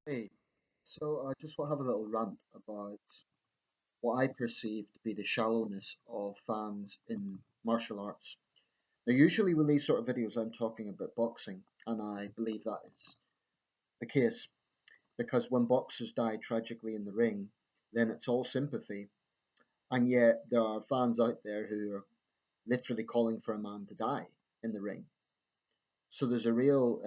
Hey, so I just want to have a little rant about what I perceive to be the shallowness of fans in martial arts. Now, usually with these sort of videos, I'm talking about boxing, and I believe that is the case because when boxers die tragically in the ring, then it's all sympathy, and yet there are fans out there who are literally calling for a man to die in the ring. So there's a real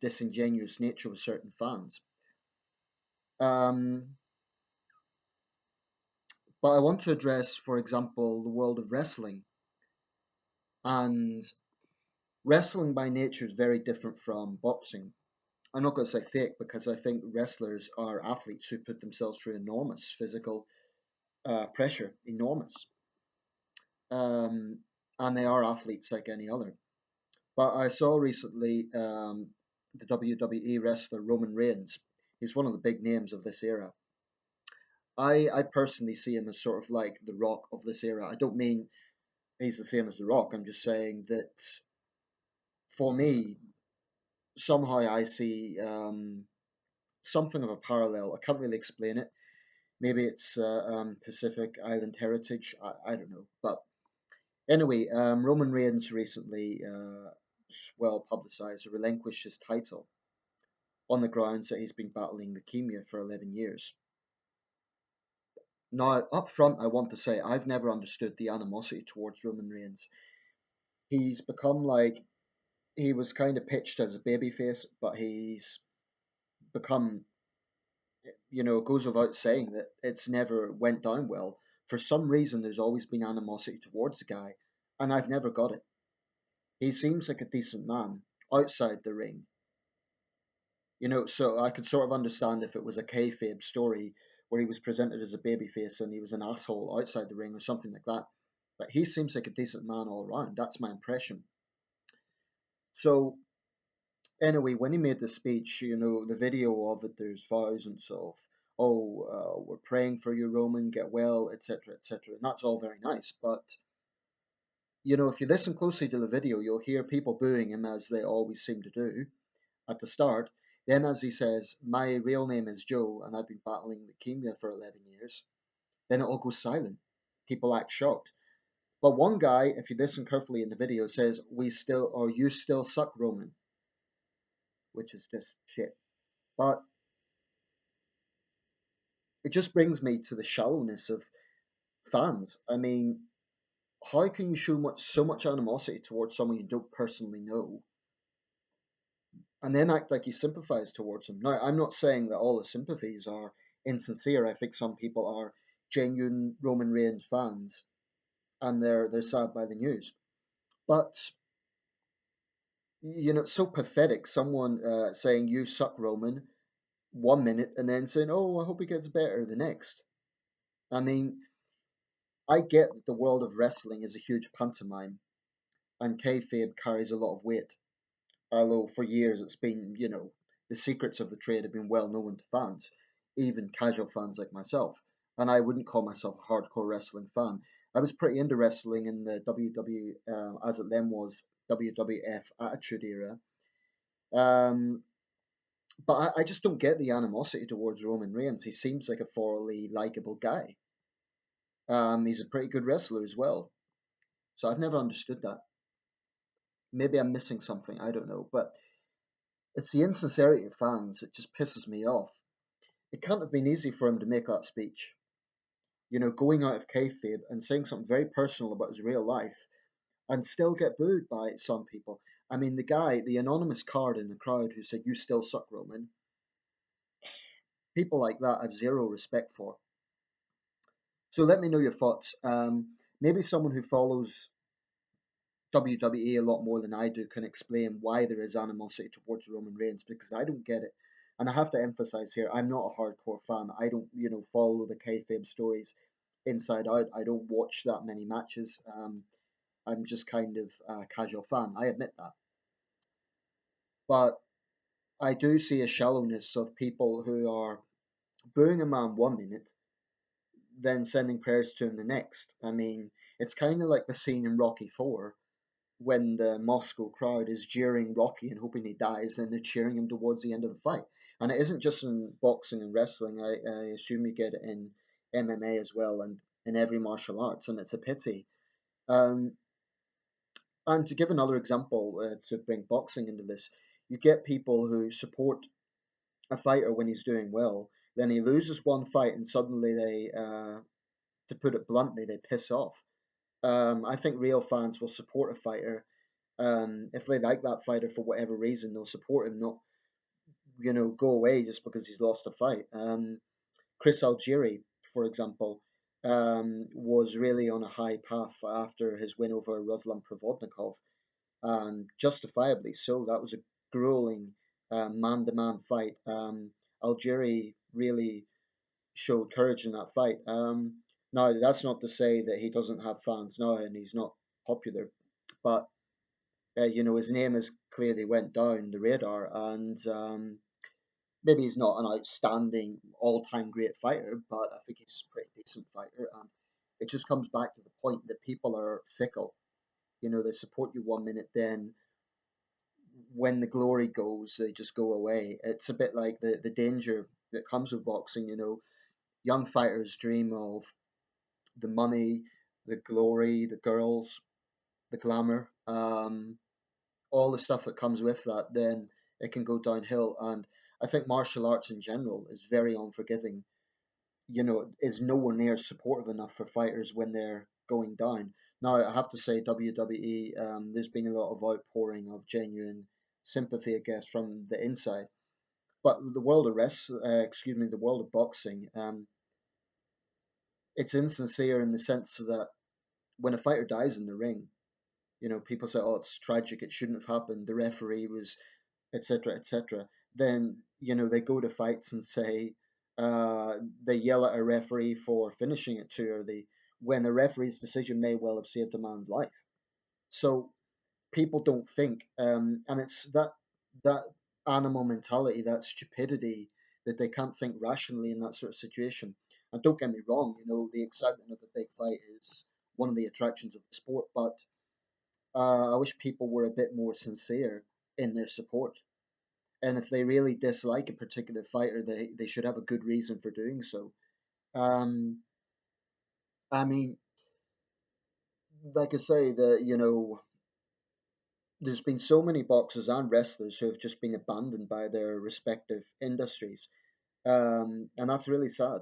disingenuous nature with certain fans. Um, but I want to address, for example, the world of wrestling. And wrestling by nature is very different from boxing. I'm not going to say fake because I think wrestlers are athletes who put themselves through enormous physical pressure, enormous. Um, and they are athletes like any other. But I saw recently the WWE wrestler Roman Reigns. He's one of the big names of this era. I personally see him as sort of like the Rock of this era. I don't mean he's the same as the Rock. I'm just saying that for me, somehow I see something of a parallel. I can't really explain it. Maybe it's Pacific Island heritage. I don't know. But anyway, Roman Reigns recently, well publicized, relinquished his title on the grounds that he's been battling leukemia for 11 years. Now, up front, I want to say I've never understood the animosity towards Roman Reigns. He's become like he was kind of pitched as a babyface, but he's become, it goes without saying that it's never went down well. For some reason, there's always been animosity towards the guy, and I've never got it. He seems like a decent man outside the ring, so I could sort of understand if it was a kayfabe story where he was presented as a babyface and he was an asshole outside the ring or something like that. But he seems like a decent man all around. That's my impression. So anyway, when he made the speech, the video of it, there's thousands of, oh, we're praying for you, Roman, get well, etc., etc. And that's all very nice. But, if you listen closely to the video, you'll hear people booing him as they always seem to do at the start. Then, as he says, my real name is Joe, and I've been battling leukemia for 11 years, then it all goes silent. People act shocked. But one guy, if you listen carefully in the video, says, we still, or you still suck, Roman, which is just shit. But it just brings me to the shallowness of fans. I mean, how can you show so much animosity towards someone you don't personally know, and then act like you sympathize towards them? Now, I'm not saying that all the sympathies are insincere. I think some people are genuine Roman Reigns fans, and they're sad by the news. But it's so pathetic. Someone saying you suck, Roman, 1 minute, and then saying, "Oh, I hope he gets better" the next. I mean, I get that the world of wrestling is a huge pantomime, and kayfabe carries a lot of weight. Although for years it's been, the secrets of the trade have been well known to fans, even casual fans like myself. And I wouldn't call myself a hardcore wrestling fan. I was pretty into wrestling in the WW, as it then was WWF Attitude Era. Um, but I just don't get the animosity towards Roman Reigns. He seems like a thoroughly likable guy. He's a pretty good wrestler as well. So I've never understood that. Maybe I'm missing something. I don't know. But it's the insincerity of fans that just pisses me off. It can't have been easy for him to make that speech. Going out of kayfabe and saying something very personal about his real life and still get booed by some people. I mean, the anonymous card in the crowd who said, "You still suck, Roman," people like that I've zero respect for. So let me know your thoughts. Maybe someone who follows WWE a lot more than I do can explain why there is animosity towards Roman Reigns because I don't get it. And I have to emphasize here, I'm not a hardcore fan. I don't, follow the kayfabe stories inside out. I don't watch that many matches. I'm just kind of a casual fan. I admit that. But I do see a shallowness of people who are booing a man 1 minute, then sending prayers to him the next. I mean, it's kind of like the scene in Rocky 4 when the Moscow crowd is jeering Rocky and hoping he dies, then they're cheering him towards the end of the fight. And it isn't just in boxing and wrestling. I assume you get it in MMA as well and in every martial arts, and it's a pity. Um, and to give another example, to bring boxing into this, you get people who support a fighter when he's doing well, then he loses one fight, and suddenly to put it bluntly, they piss off. I think real fans will support a fighter if they like that fighter for whatever reason. They'll support him, not go away just because he's lost a fight. Chris Algieri, for example, was really on a high path after his win over Ruslan Provodnikov, and justifiably so. That was a grueling man-to-man fight. Algieri really showed courage in that fight. Now, that's not to say that he doesn't have fans now and he's not popular, but his name has clearly went down the radar, and maybe he's not an outstanding all-time great fighter, but I think he's a pretty decent fighter. And it just comes back to the point that people are fickle. They support you 1 minute, then when the glory goes, they just go away. It's a bit like the danger that comes with boxing. Young fighters dream of the money, the glory, the girls, the glamour, all the stuff that comes with that. Then it can go downhill. And I think martial arts in general is very unforgiving. Is nowhere near supportive enough for fighters when they're going down. Now, I have to say, WWE, there's been a lot of outpouring of genuine sympathy, I guess, from the inside. But the world of the world of boxing, it's insincere in the sense that when a fighter dies in the ring, people say, "Oh, it's tragic. It shouldn't have happened. The referee was, etc., etc." Then they go to fights and say they yell at a referee for finishing it too early when the referee's decision may well have saved a man's life. So people don't think, and it's that animal mentality, that stupidity, that they can't think rationally in that sort of situation. And don't get me wrong, the excitement of a big fight is one of the attractions of the sport, but I wish people were a bit more sincere in their support. And if they really dislike a particular fighter, they should have a good reason for doing so. Um, I mean, like I say, there's been so many boxers and wrestlers who have just been abandoned by their respective industries, and that's really sad.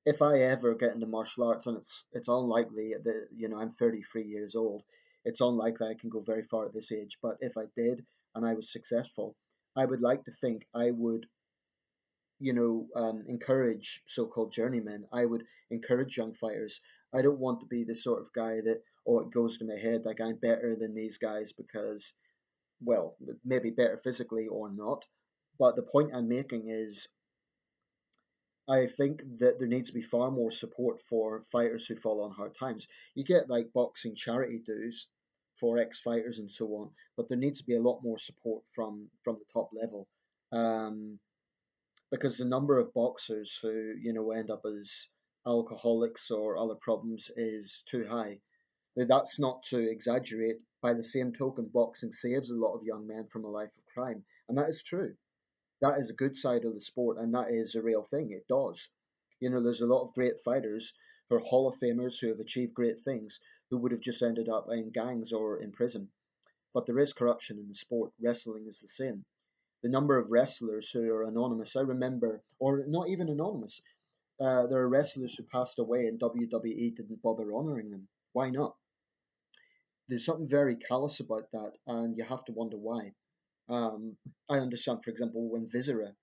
If I ever get into martial arts, and it's unlikely that I'm 33 years old, it's unlikely I can go very far at this age. But if I did and I was successful, I would like to think I would encourage so-called journeymen. I would encourage young fighters. I don't want to be the sort of guy that, oh, it goes to my head like I'm better than these guys because, well, maybe better physically or not. But the point I'm making is I think that there needs to be far more support for fighters who fall on hard times. You get like boxing charity dues for ex-fighters and so on, but there needs to be a lot more support from the top level. Um, because the number of boxers who end up as alcoholics or other problems is too high. That's not to exaggerate. By the same token, boxing saves a lot of young men from a life of crime, and that is true. That is a good side of the sport, and that is a real thing. It does. There's a lot of great fighters who are Hall of Famers who have achieved great things who would have just ended up in gangs or in prison. But there is corruption in the sport. Wrestling is the same. The number of wrestlers who are anonymous, I remember, or not even anonymous, there are wrestlers who passed away and WWE didn't bother honoring them. Why not? There's something very callous about that, and you have to wonder why. I understand, for example, when Viscera,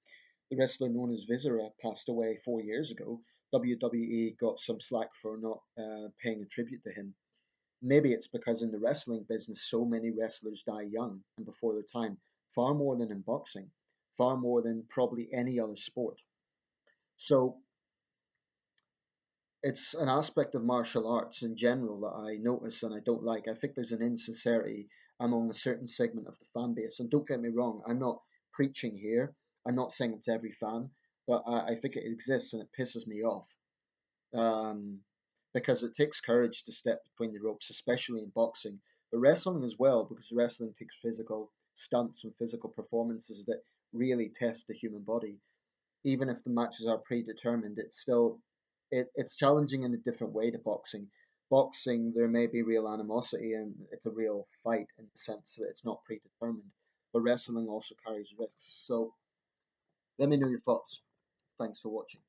the wrestler known as Viscera, passed away 4 years ago, WWE got some slack for not paying a tribute to him. Maybe it's because in the wrestling business, so many wrestlers die young and before their time, far more than in boxing, far more than probably any other sport. So it's an aspect of martial arts in general that I notice and I don't like. I think there's an insincerity among a certain segment of the fan base. And don't get me wrong, I'm not preaching here. I'm not saying it's every fan, but I think it exists and it pisses me off. Um, because it takes courage to step between the ropes, especially in boxing, but wrestling as well, because wrestling takes physical stunts and physical performances that really test the human body. Even if the matches are predetermined, it's still it's challenging in a different way to boxing. Boxing, there may be real animosity and it's a real fight in the sense that it's not predetermined. But wrestling also carries risks. So let me know your thoughts. Thanks for watching.